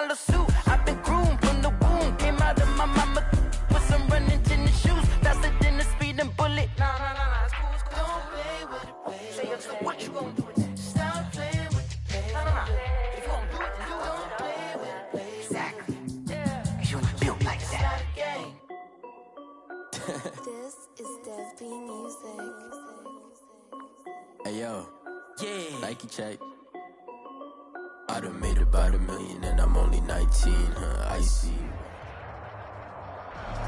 $1,000 suit. I've been groomed from the womb. Came out of my mama with some running tennis shoes. Faster than a speeding bullet. Nah, it's cool, it's cool. Don't play with it, play. So what you gonna do with it? Stop playing with the play. Nah. If you gonna do it, then you don't play with it, play. Exactly. Yeah. Cause you ain't built like that. This is Dev Music. Hey yo, yeah, Nike check. I done made about $1 million and I'm only 19, I see.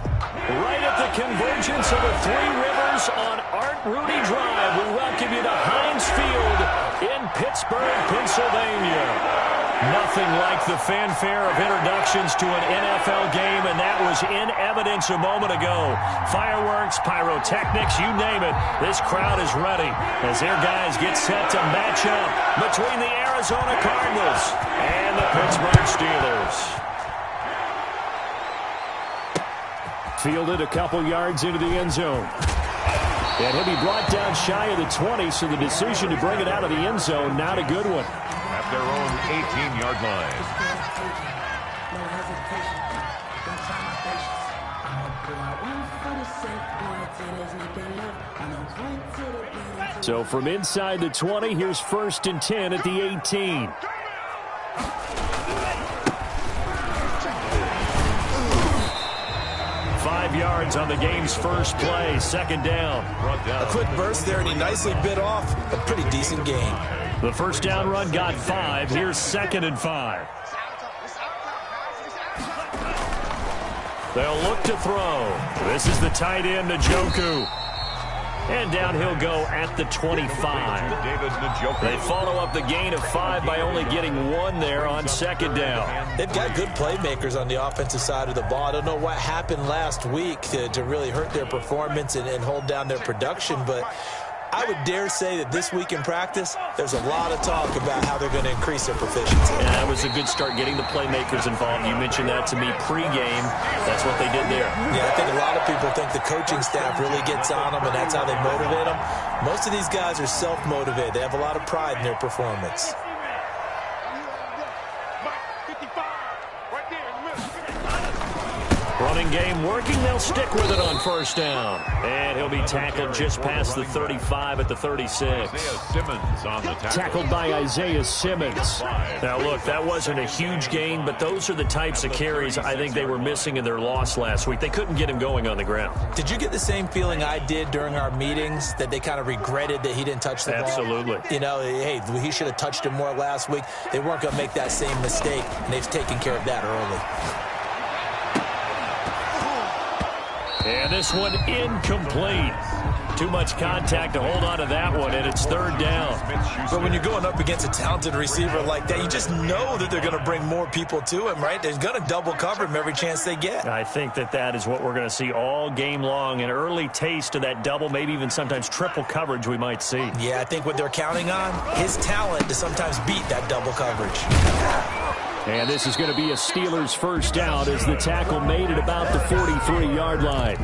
Right at the convergence of the Three Rivers on Art Rooney Drive, we welcome you to Heinz Field in Pittsburgh, Pennsylvania. Nothing like the fanfare of introductions to an NFL game, and that was in evidence a moment ago. Fireworks, pyrotechnics, you name it. This crowd is ready as their guys get set to match up between the Arizona Cardinals and the Pittsburgh Steelers. Fielded a couple yards into the end zone. And he'll be brought down shy of the 20, so the decision to bring it out of the end zone, not a good one. At their own 18-yard line. So from inside the 20, here's 1st and 10 at the 18. Yards on the game's first play, 2nd down. A quick burst there, and he nicely bit off a pretty decent gain. The first down run got 5. Here's 2nd and 5. They'll look to throw. This is the tight end, Njoku. And down he'll go at the 25. They follow up the gain of 5 by only getting 1 there on 2nd down. They've got good playmakers on the offensive side of the ball. I don't know what happened last week to really hurt their performance and hold down their production, but I would dare say that this week in practice, there's a lot of talk about how they're going to increase their proficiency. Yeah, that was a good start getting the playmakers involved. You mentioned that to me pregame. That's what they did there. Yeah, I think a lot of people think the coaching staff really gets on them, and that's how they motivate them. Most of these guys are self-motivated. They have a lot of pride in their performance. Running game working. They'll stick with it on 1st down. And he'll be tackled just past the 35 at the 36. Tackled by Isaiah Simmons. Now, look, that wasn't a huge gain, but those are the types of carries I think they were missing in their loss last week. They couldn't get him going on the ground. Did you get the same feeling I did during our meetings, that they kind of regretted that he didn't touch the ball? Absolutely. You know, hey, he should have touched it more last week. They weren't going to make that same mistake, and they've taken care of that early. And this one incomplete. Too much contact to hold on to that one, and it's 3rd down. But when you're going up against a talented receiver like that, you just know that they're going to bring more people to him, right? They're going to double cover him every chance they get. I think that is what we're going to see all game long, an early taste of that double, maybe even sometimes triple coverage we might see. Yeah, I think what they're counting on, his talent to sometimes beat that double coverage. And this is going to be a Steelers 1st down as the tackle made at about the 43-yard line.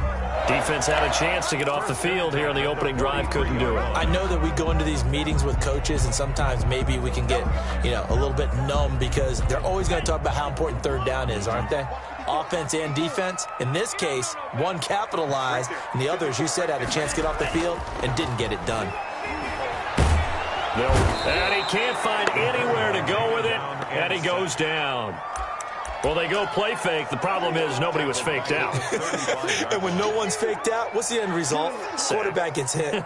Defense had a chance to get off the field here on the opening drive, couldn't do it. I know that we go into these meetings with coaches, and sometimes maybe we can get, a little bit numb because they're always going to talk about how important 3rd down is, aren't they? Offense and defense. In this case, one capitalized, and the other, as you said, had a chance to get off the field and didn't get it done. And he can't find anywhere to go with it, and he goes down. Well, they go play fake. The problem is nobody was faked out. And when no one's faked out, what's the end result? Quarterback gets hit.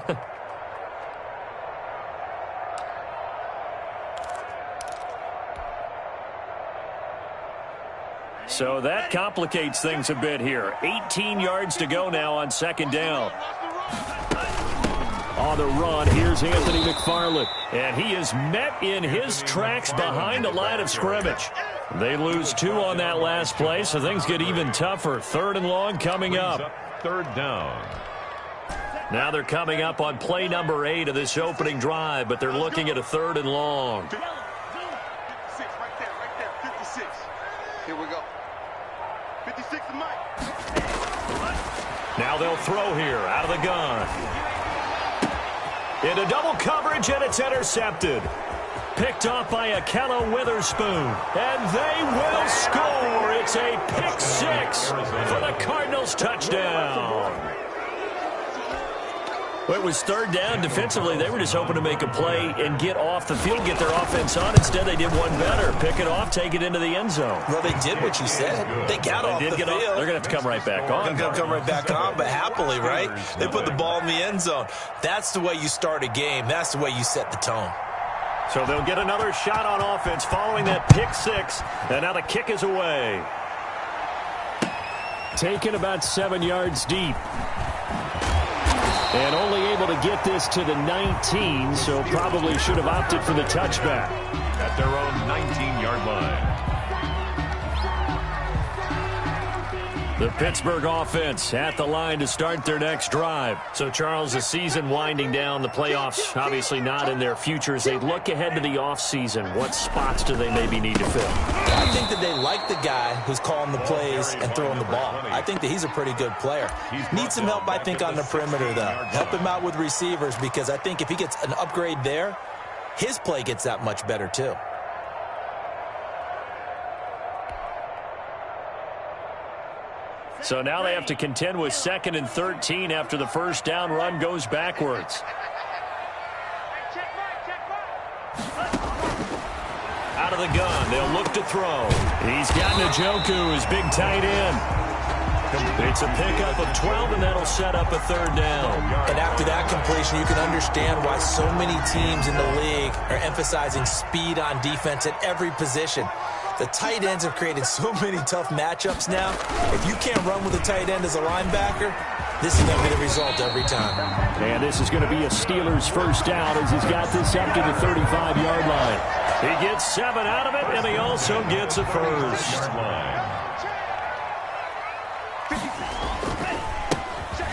So that complicates things a bit here. 18 yards to go now on 2nd down. On the run, here's Anthony McFarland. And he is met in his tracks behind the line of scrimmage. They lose 2 on that last play, so things get even tougher. 3rd and long coming up. 3rd down. Now they're coming up on play number 8 of this opening drive, but they're looking at a 3rd and long. 56, right there, 56. Here we go. 56 to Mike. Now they'll throw here out of the gun. Into double coverage, and it's intercepted. picked off by Akello Witherspoon. And they will score. It's a pick six for the Cardinals touchdown. Well, it was third down. Defensively, they were just hoping to make a play and get off the field, get their offense on. Instead, they did one better. Pick it off, take it into the end zone. Well, they did what you said. They got off the field. They're going to have to come right back on. They're going to come right back on, but happily, right? They put the ball in the end zone. That's the way you start a game. That's the way you set the tone. So they'll get another shot on offense following that pick six. And now the kick is away. Taken about 7 yards deep. And only able to get this to the 19, so probably should have opted for the touchback. At their own 19-yard line. The Pittsburgh offense at the line to start their next drive. So, Charles, the season winding down, the playoffs obviously not in their future. As they look ahead to the offseason, what spots do they maybe need to fill? I think that they like the guy who's calling the plays and throwing the ball. I think that he's a pretty good player. Needs some help, I think, on the perimeter, though. Help him out with receivers, because I think if he gets an upgrade there, his play gets that much better, too. So now they have to contend with 2nd and 13 after the first down run goes backwards. Out of the gun, they'll look to throw. He's got Njoku, his big tight end. It's a pickup of 12, and that'll set up a third down. And after that completion, you can understand why so many teams in the league are emphasizing speed on defense at every position. The tight ends have created so many tough matchups now. If you can't run with a tight end as a linebacker, this is going to be the result every time. And this is going to be a Steelers first down as he's got this up to the 35-yard line. He gets 7 out of it, and he also gets a first.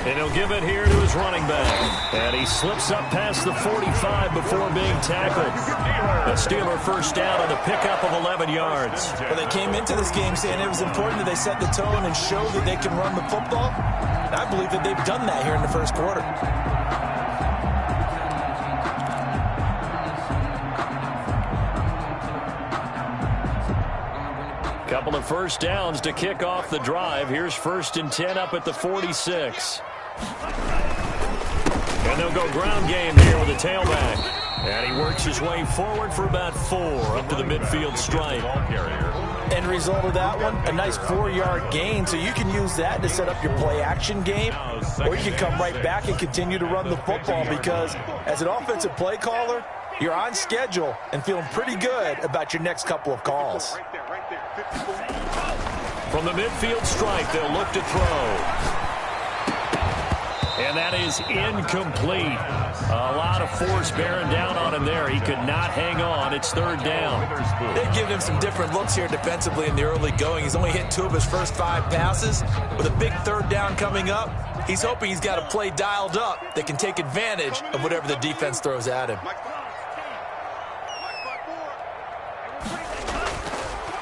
And he'll give it here to his running back. And he slips up past the 45 before being tackled. A Steeler first down on the pickup of 11 yards. Well, they came into this game saying it was important that they set the tone and show that they can run the football. And I believe that they've done that here in the first quarter. Couple of first downs to kick off the drive. Here's 1st and 10 up at the 46. And they'll go ground game here with a tailback. And he works his way forward for about 4 up to the midfield stripe. End result of that one, a nice 4-yard gain. So you can use that to set up your play-action game. Or you can come right back and continue to run the football, because as an offensive play caller, you're on schedule and feeling pretty good about your next couple of calls. From the midfield stripe, they'll look to throw. And that is incomplete. A lot of force bearing down on him there. He could not hang on. It's 3rd down. They've given him some different looks here defensively in the early going. He's only hit 2 of his first 5 passes. With a big 3rd down coming up, he's hoping he's got a play dialed up that can take advantage of whatever the defense throws at him.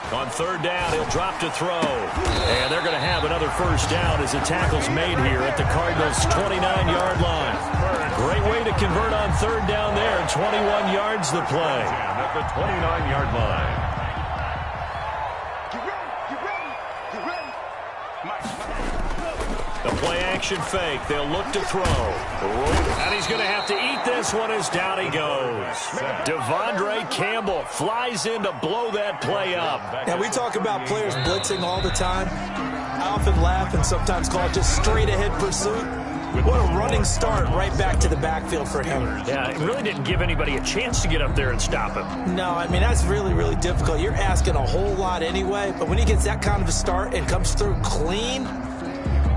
On 3rd down, he'll drop to throw. And they're going to have another first down as the tackle's made here at the Cardinals' 29-yard line. Great way to convert on 3rd down there. 21 yards the play. At the 29-yard line. The play-action fake. They'll look to throw. And he's going to have to eat this one as down he goes. Devondre Campbell flies in to blow that play up. Now, we talk about players blitzing all the time. I often laugh and sometimes call it just straight-ahead pursuit. What a running start right back to the backfield for him. Yeah, it really didn't give anybody a chance to get up there and stop him. No, I mean, that's really, really difficult. You're asking a whole lot anyway, but when he gets that kind of a start and comes through clean,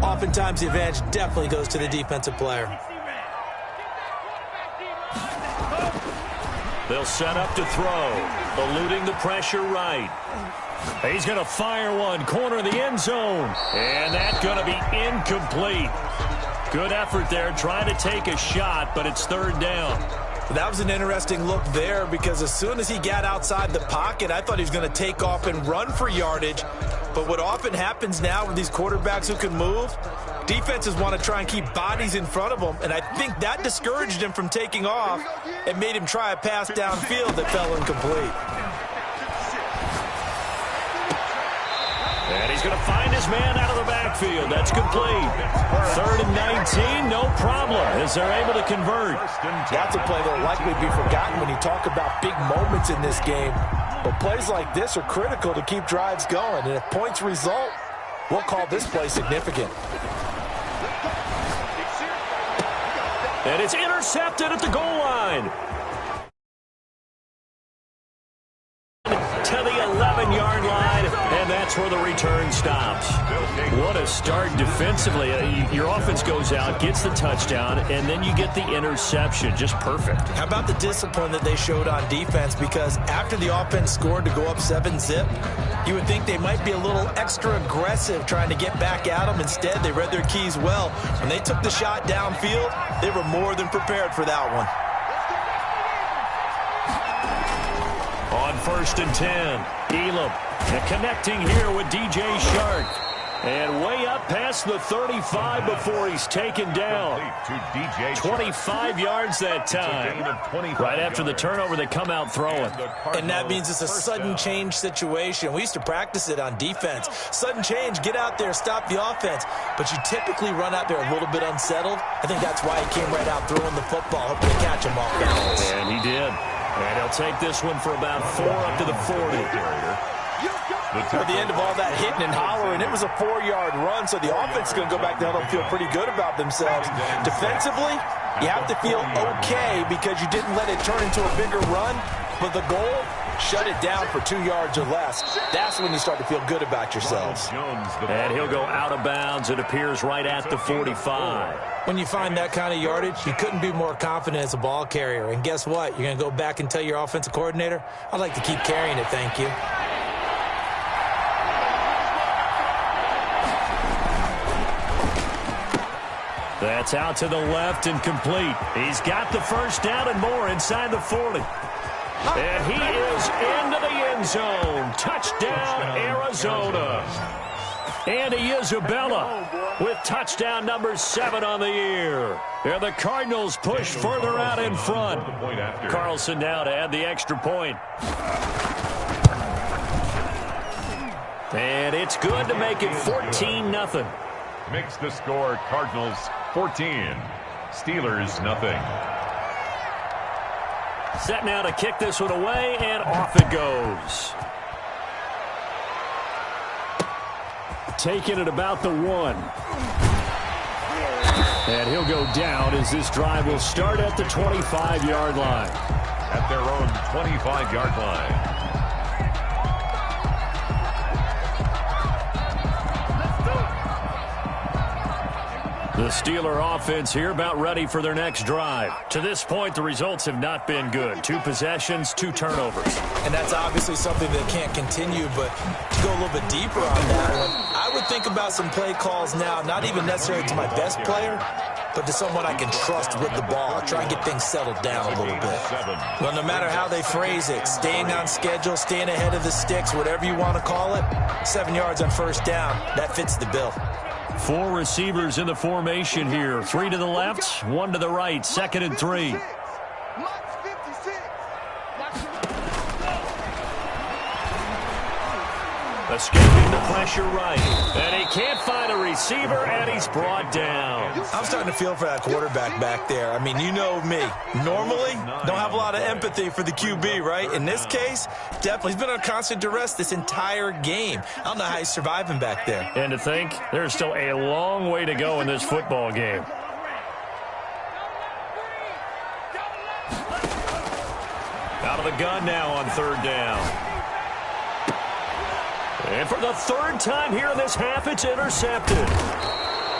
oftentimes the advantage definitely goes to the defensive player. They'll set up to throw, eluding the pressure right. He's going to fire one, corner of the end zone, and that's going to be incomplete. Good effort there, trying to take a shot, but it's 3rd down. That was an interesting look there, because as soon as he got outside the pocket, I thought he was going to take off and run for yardage. But what often happens now with these quarterbacks who can move, defenses want to try and keep bodies in front of them, and I think that discouraged him from taking off and made him try a pass downfield that fell incomplete. And he's going to find his man out of the backfield. That's complete. 3rd and 19, no problem, as they're able to convert. That's a play that will likely be forgotten when you talk about big moments in this game. But plays like this are critical to keep drives going. And if points result, we'll call this play significant. And it's intercepted at the goal line. To the 11-yard line, and that's where the return stops. What a start defensively. Your offense goes out, gets the touchdown, and then you get the interception. Just perfect. How about the discipline that they showed on defense? Because after the offense scored to go up 7-zip, you would think they might be a little extra aggressive trying to get back at them. Instead, they read their keys well. When they took the shot downfield, they were more than prepared for that one. On 1st and 10, Elam connecting here with DJ Shark. And way up past the 35 before he's taken down. 25 yards that time. Right after the turnover, they come out throwing. And that means it's a sudden change situation. We used to practice it on defense. Sudden change, get out there, stop the offense. But you typically run out there a little bit unsettled. I think that's why he came right out throwing the football, hoping to catch him off balance. And he did. And he'll take this one for about 4 up to the 40. At the end of all that hitting and hollering, it was a 4-yard run, so the offense is going to go back there and feel pretty good about themselves. Defensively, you have to feel okay because you didn't let it turn into a bigger run, but the goal, shut it down for 2 yards or less. That's when you start to feel good about yourselves. And he'll go out of bounds. It appears right at the 45. When you find that kind of yardage, you couldn't be more confident as a ball carrier. And guess what? You're going to go back and tell your offensive coordinator, I'd like to keep carrying it, thank you. That's out to the left and complete. He's got the first down and more inside the 40. And he is into the end zone. Touchdown, Arizona. Andy Isabella with touchdown number 7 on the year. And the Cardinals push further out in front. Carlson now to add the extra point. And it's good to make it 14-0. Makes the score Cardinals 14, Steelers nothing. Set now to kick this one away, and off it goes. Taking it about the 1. And he'll go down as this drive will start at the 25-yard line. At their own 25-yard line. The Steeler offense here about ready for their next drive. To this point, the results have not been good. 2 possessions, 2 turnovers. And that's obviously something that can't continue, but to go a little bit deeper on that one, I would think about some play calls now, not even necessarily to my best player, but to someone I can trust with the ball. Try and get things settled down a little bit. Well, no matter how they phrase it, staying on schedule, staying ahead of the sticks, whatever you want to call it, 7 yards on first down, that fits the bill. 4 receivers in the formation here. 3 to the left, 1 to the right. 2nd and 3. Escaping the pressure right. And he can't find a receiver, and he's brought down. I'm starting to feel for that quarterback back there. I mean, you know me. Normally, don't have a lot of empathy for the QB, right? In this case, definitely. He's been under constant duress this entire game. I don't know how he's surviving back there. And to think, there's still a long way to go in this football game. Out of the gun now on 3rd down. And for the 3rd time here in this half, it's intercepted.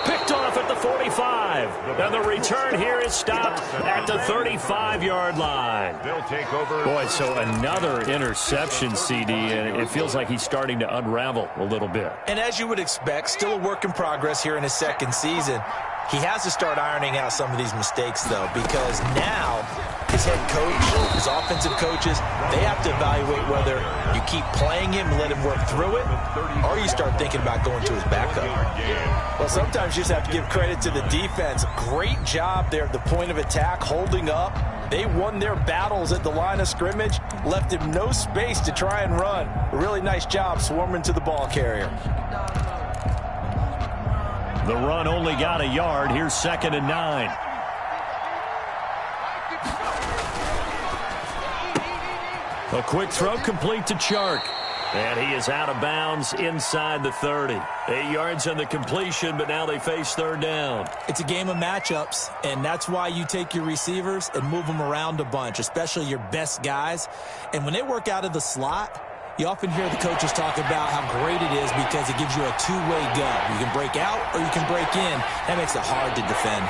Picked off at the 45. And the return here is stopped at the 35-yard line. They'll take over. Boy, so another interception, CD, and it feels like he's starting to unravel a little bit. And as you would expect, still a work in progress here in his 2nd season. He has to start ironing out some of these mistakes, though, because now his head coach, his offensive coaches, they have to evaluate whether you keep playing him and let him work through it, or you start thinking about going to his backup. Well, sometimes you just have to give credit to the defense. Great job there at the point of attack, holding up. They won their battles at the line of scrimmage, left him no space to try and run. A really nice job swarming to the ball carrier. The run only got a yard. Here's 2nd and 9. A quick throw complete to Chark. And he is out of bounds inside the 30. 8 yards on the completion, but now they face 3rd down. It's a game of matchups, and that's why you take your receivers and move them around a bunch, especially your best guys. And when they work out of the slot, you often hear the coaches talk about how great it is because it gives you a two-way go. You can break out or you can break in. That makes it hard to defend.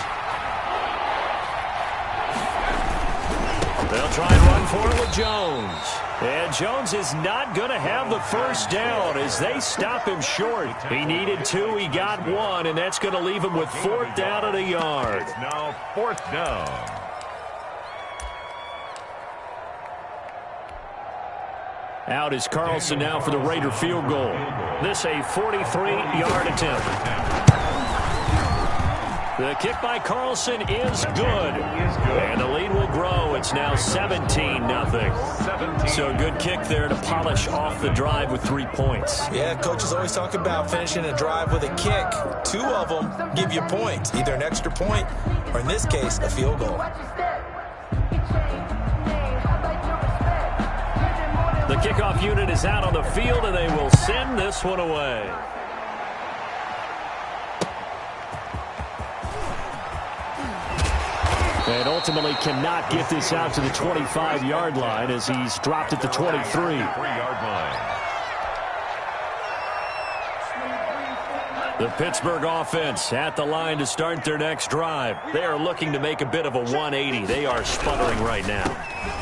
They'll try and run for it with Jones. And Jones is not going to have the first down as they stop him short. He needed 2, he got 1, and that's going to leave him with 4th down and a yard. It's now 4th down. Out is Carlson now for the Raider field goal. This a 43-yard attempt. The kick by Carlson is good. And the lead will grow. It's now 17-0. So a good kick there to polish off the drive with 3 points. Yeah, coaches always talk about finishing a drive with a kick. 2 of them give you points, either an extra point or, in this case, a field goal. The kickoff unit is out on the field, and they will send this one away. And ultimately cannot get this out to the 25-yard line as he's dropped at the 23-yard line. The Pittsburgh offense at the line to start their next drive. They are looking to make a bit of a 180. They are sputtering right now.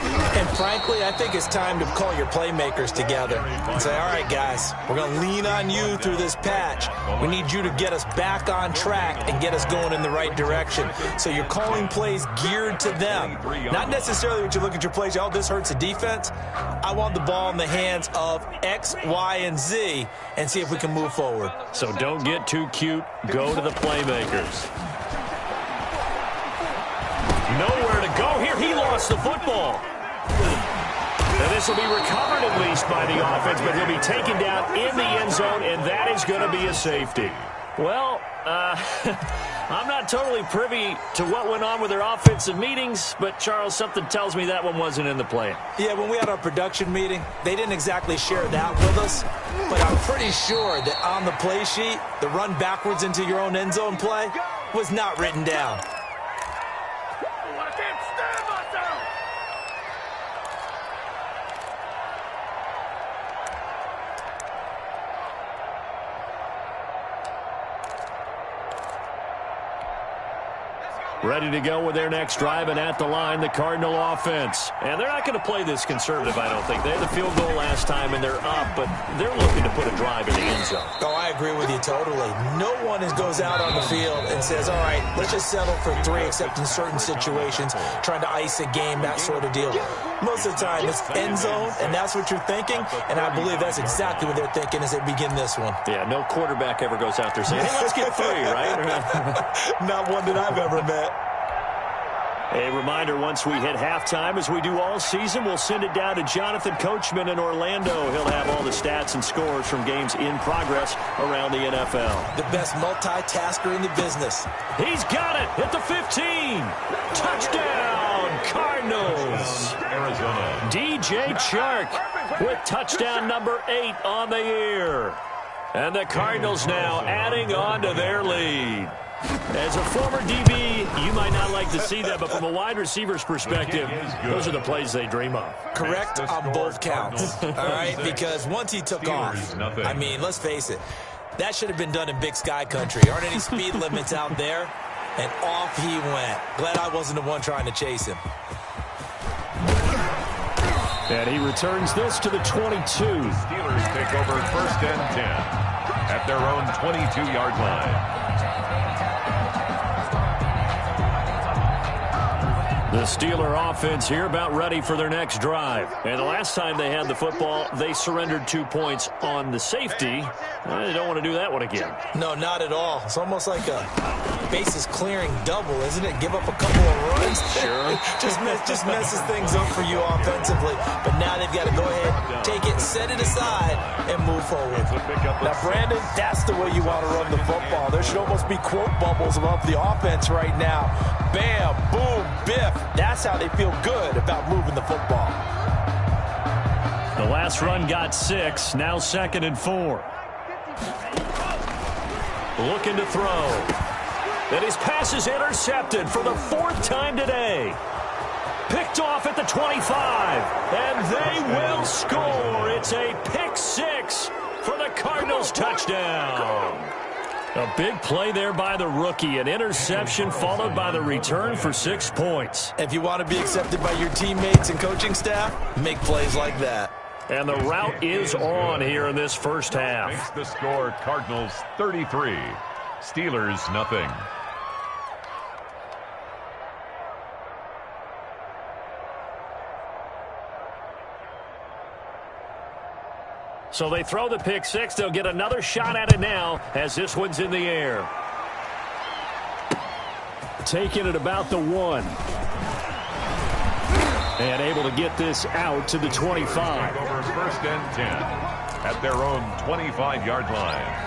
And frankly, I think it's time to call your playmakers together and say, all right, guys, we're going to lean on you through this patch. We need you to get us back on track and get us going in the right direction. So you're calling plays geared to them. Not necessarily what you look at your plays, oh, this hurts the defense. I want the ball in the hands of X, Y, and Z and see if we can move forward. So don't get too cute. Go to the playmakers. Nowhere to go here. He lost the football. And this will be recovered at least by the offense, but he'll be taken down in the end zone, and that is going to be a safety. Well, I'm not totally privy to what went on with their offensive meetings, but, Charles, something tells me that one wasn't in the plan. Yeah, when we had our production meeting, they didn't exactly share that with us, but I'm pretty sure that on the play sheet, the run backwards into your own end zone play was not written down. Ready to go with their next drive, and at the line, the Cardinal offense. And they're not going to play this conservative, I don't think. They had the field goal last time, and they're up, but they're looking to put a drive in the end zone. Oh, I agree with you totally. No one goes out on the field and says, all right, let's just settle for 3, except in certain situations, trying to ice a game, that sort of deal. Most of the time, it's end zone, and that's what you're thinking, and I believe that's exactly what they're thinking as they begin this one. Yeah, no quarterback ever goes out there saying, hey, let's get 3, right? Not one that I've ever met. A reminder, once we hit halftime, as we do all season, we'll send it down to Jonathan Coachman in Orlando. He'll have all the stats and scores from games in progress around the NFL. The best multitasker in the business. He's got it at the 15. Touchdown, Cardinals. Arizona. DJ Chark with touchdown number 8 on the year. And the Cardinals now adding on to their lead. As a former DB, you might not like to see that, but from a wide receiver's perspective, those are the plays they dream of. Correct on both counts, all right? Because once he took off, I mean, let's face it, that should have been done in Big Sky country. Aren't any speed limits out there? And off he went. Glad I wasn't the one trying to chase him. And he returns this to the 22. Steelers take over 1st and 10 at their own 22-yard line. The Steeler offense here about ready for their next drive. And the last time they had the football, they surrendered 2 points on the safety. They don't want to do that one again. No, not at all. It's almost like a bases clearing double, isn't it? Give up a couple of runs. Sure. just messes things up for you offensively. But now they've got to go ahead, take it, set it aside, and move forward. Now, Brandon, that's the way you want to run the football. There should almost be quote bubbles above the offense right now. Bam, boom, biff. That's how they feel good about moving the football. The last run got 6. Now 2nd and 4. Looking to throw. And his pass is intercepted for the 4th time today. Picked off at the 25. And they will score. It's a pick 6 for the Cardinals touchdown. A big play there by the rookie. An interception followed by the return for 6 points. If you want to be accepted by your teammates and coaching staff, make plays like that. And the route is on here in this first half. Makes the score Cardinals 33. Steelers nothing. So they throw the pick 6. They'll get another shot at it now as this one's in the air. Taking it about the 1. And able to get this out to the 25. Over 1st and 10 at their own 25-yard line.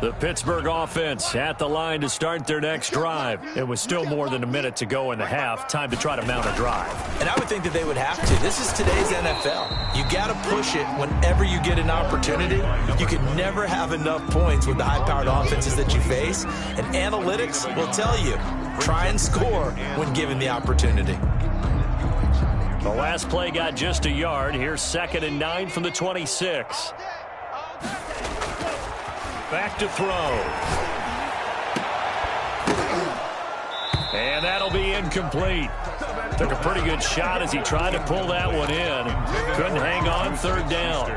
The Pittsburgh offense at the line to start their next drive. It was still more than a minute to go in the half. Time to try to mount a drive. And I would think that they would have to. This is today's NFL. You got to push it whenever you get an opportunity. You can never have enough points with the high-powered offenses that you face. And analytics will tell you, try and score when given the opportunity. The last play got just a yard. Here's 2nd and 9 from the 26. Back to throw. And that'll be incomplete. Took a pretty good shot as he tried to pull that one in. Couldn't hang on 3rd down.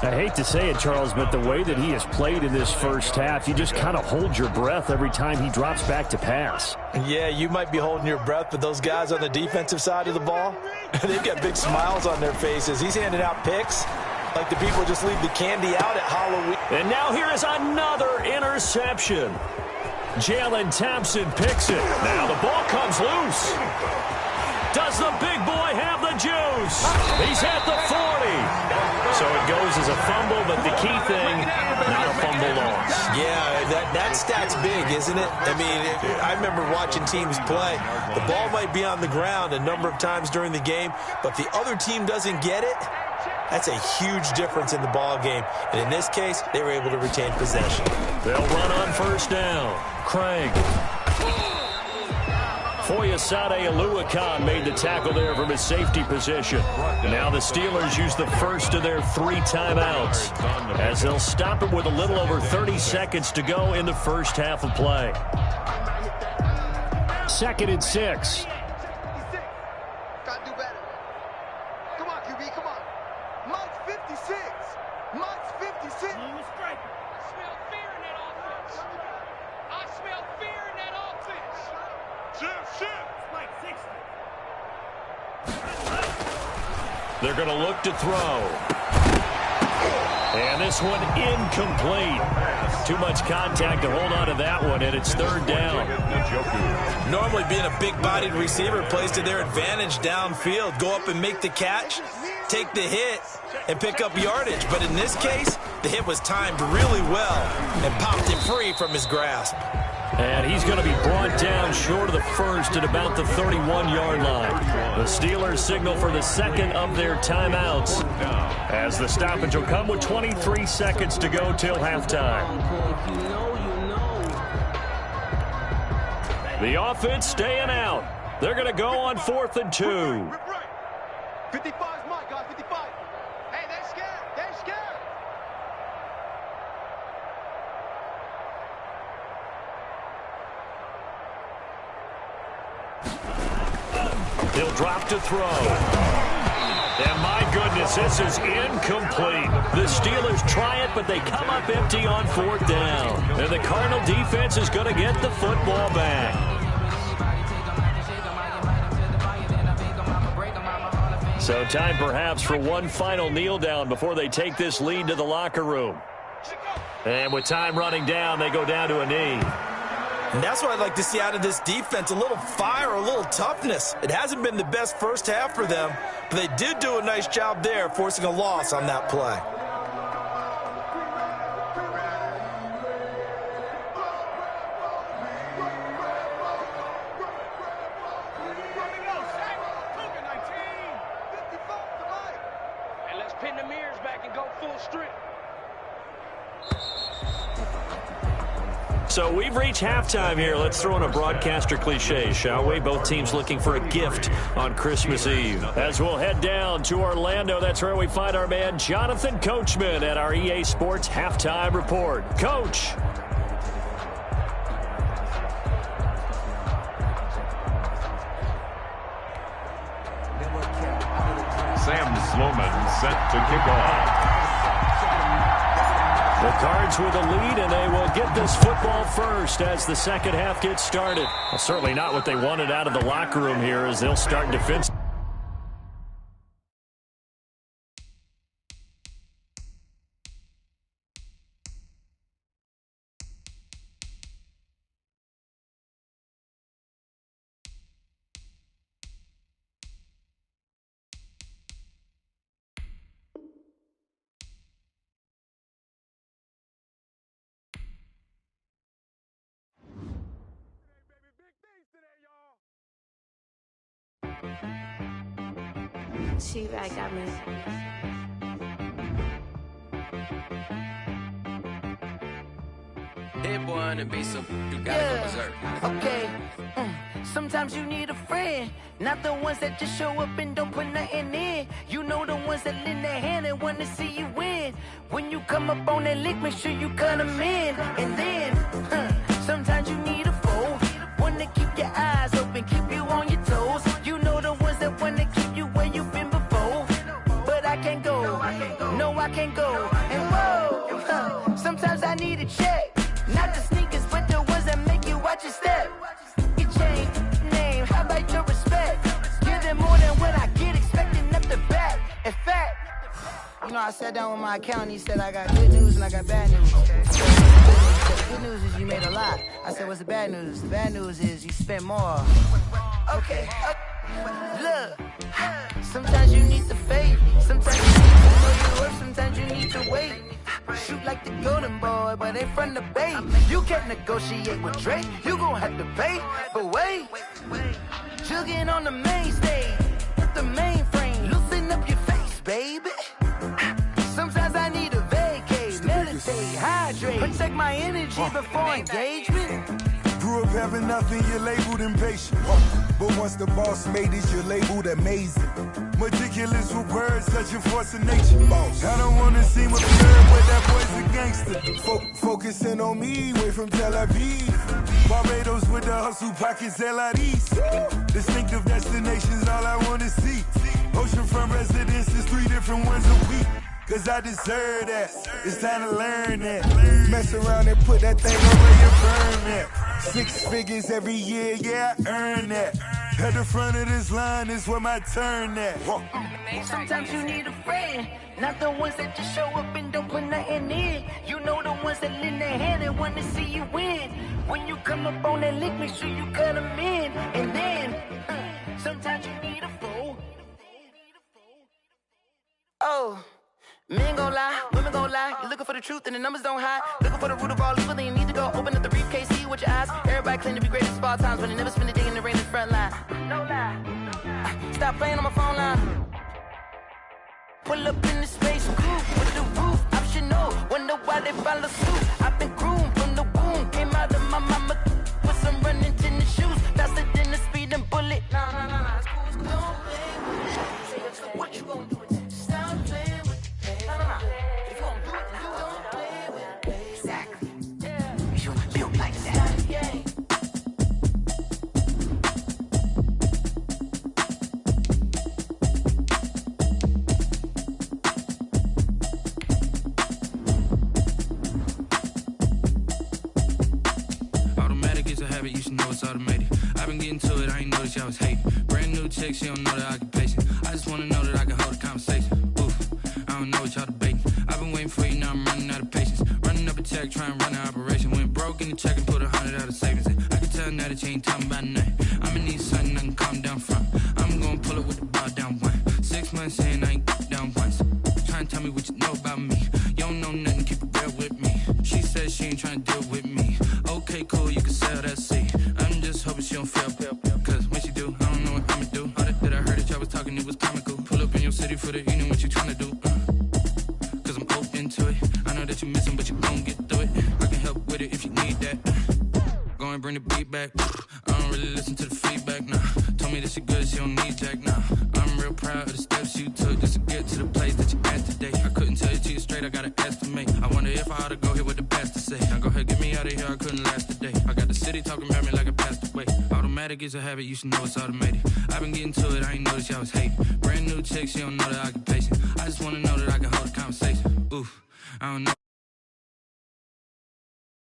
I hate to say it, Charles, but the way that he has played in this first half, you just kind of hold your breath every time he drops back to pass. Yeah, you might be holding your breath, but those guys on the defensive side of the ball, they've got big smiles on their faces. He's handing out picks like the people just leave the candy out at Halloween. And now here is another interception. Jalen Thompson picks it. Now the ball comes loose. Does the big boy have the juice? He's at the 40. So it goes as a fumble, but the key thing, not a fumble loss. Yeah, that stat's big, isn't it? I mean, I remember watching teams play. The ball might be on the ground a number of times during the game, but if the other team doesn't get it, that's a huge difference in the ball game. And in this case, they were able to retain possession. They'll run on 1st down. Craig. Foyesade Aluakan made the tackle there from his safety position. Now the Steelers use the first of their 3 timeouts as they'll stop it with a little over 30 seconds to go in the first half of play. 2nd and 6. Gotta do better. Come on, QB, come on. Mike's 56. Mike's 56. I smell fear in that offense. I smell fear in that offense. Shift. Mike 60. They're going to look to throw. And this one incomplete. Too much contact to hold on to that one, and it's 3rd down. Normally being a big-bodied receiver plays to their advantage downfield. Go up and make the catch, take the hit, and pick up yardage. But in this case, the hit was timed really well and popped him free from his grasp. And he's going to be brought down short of the first at about the 31-yard line. The Steelers signal for the 2nd of their timeouts as the stoppage will come with 23 seconds to go till halftime. The offense staying out. They're going to go on 4th and 2. 55's Mike, guys, 55. Hey, they're scared. They're scared. They'll drop to throw. And my goodness, this is incomplete. The Steelers try it, but they come up empty on 4th down. And the Cardinal defense is going to get the football back. So time perhaps for one final kneel down before they take this lead to the locker room. And with time running down, they go down to a knee. And that's what I'd like to see out of this defense, a little fire, a little toughness. It hasn't been the best first half for them, but they did do a nice job there, forcing a loss on that play. And let's pin the mirrors back and go full strip. So we've reached halftime here. Let's throw in a broadcaster cliche, shall we? Both teams looking for a gift on Christmas Eve. As we'll head down to Orlando, that's where we find our man Jonathan Coachman at our EA Sports Halftime Report. Coach. Sam Sloman set to kick off. The Cards with a lead, and they will get this football first as the second half gets started. Well, certainly not what they wanted out of the locker room here as they'll start defense. She back got me. Hit boy on the beat, so you gotta go berserk. Okay. Sometimes you need a friend, not the ones that just show up and don't put nothing in. You know the ones that lend their hand and want to see you win. When you come up on that lick, make sure you cut them in. And then, sometimes you need a foe, one to keep your eyes open, keep you on your toes. You know the ones that want to keep you where you've been before. But I can't go, no I can't go. And whoa, sometimes I need a check. Not the sneakers, but the ones that make you watch your step. Your chain, name, how about your respect? Give them more than what I get, expecting up the back. In fact, you know, I sat down with my accountant, he said I got good news and I got bad news. The good news is you made a lot. I said, what's the bad news? The bad news is you spent more. Okay, look, sometimes you need the faith, sometimes you need to know your worth, sometimes you need to wait. Shoot like the golden boy, but ain't from the bay. You can't negotiate with Drake, you gon' have to pay. But wait, jugging on the main stage, the mainframe, loosen up your face, baby. Sometimes I need a vacate, meditate, hydrate, protect my energy before engagement. Grew up having nothing, you're labeled impatient. But once the boss made it, you're labeled amazing. Meticulous with words, such a force of nature. I don't wanna seem absurd, but that boy's a gangster. Focusing on me, way from Tel Aviv. Barbados with the hustle pockets, LIDs. Distinctive destinations, all I wanna see. Oceanfront residences, 3 different ones a week. Cause I deserve that, it's time to learn that. Mess around and put that thing over your permit. 6 figures every year, yeah, I earn that. At the front of this line is where my turn at. Sometimes you need a friend, not the ones that just show up and don't put nothing in. You know the ones that lend their hand and want to see you win. When you come up on that lick, make sure you cut them in. And then, sometimes you need a foe. Oh. Men gon' lie, women gon' lie. You're looking for the truth and the numbers don't hide. Looking for the root of all evil, then you need to go open up the briefcase, see with your eyes. Everybody claim to be greatest of all times, but they never spend a day in the rain in the front line. No lie. Stop playing on my phone line. Pull up in the space coupe with the roof optional. Wonder why they follow suit. I've been groomed from the womb, came out of my mama with some running tennis shoes, faster than the speeding bullet. Nah, it's cool, Don't play with it. What you gon' do? Stop playing. a habit, you should know it's automated. I've been getting to it, I ain't noticed y'all was hating. Brand new chick, she don't know the occupation. I just wanna know that I can hold a conversation. Oof, I don't know what y'all debating. I've been waiting for you, now I'm running out of patience. Running up a check, trying to run an operation. Went broke in the check and put 100 out of savings in. I can tell now that you ain't talking about nothing. I'ma need something I can calm down from. I'm gonna pull it with the bar down one. 6 months in, I ain't down once. Trying to tell me what you know about me. You don't know nothing, keep it real with me. She said she ain't trying to deal with me. Okay, cool, you can sell that seed. I'm just hoping she don't fail. Cause when she do, I don't know what I'ma do. All that I heard that y'all was talking, it was comical. Pull up in your city for the evening, what you trying to do? Cause I'm open to it. I know that you missing, but you gon' get through it. I can help with it if you need that. Go and bring the beat back. I don't really listen to the feedback, nah. Told me that she good, she don't need Jack, nah. I'm real proud of the steps you took just to get to the place that you at today. I couldn't tell you to you straight, I gotta estimate. I wonder if I ought to go here with the best to say. Now go ahead, get me out of here, I couldn't last today. I got the city talking about me like I passed away. Automatic is a habit, you should know it's automated. I've been getting to it, I ain't noticed y'all was hating. Brand new chick, she don't know the occupation. I just wanna know that I can hold a conversation. Oof, I don't know.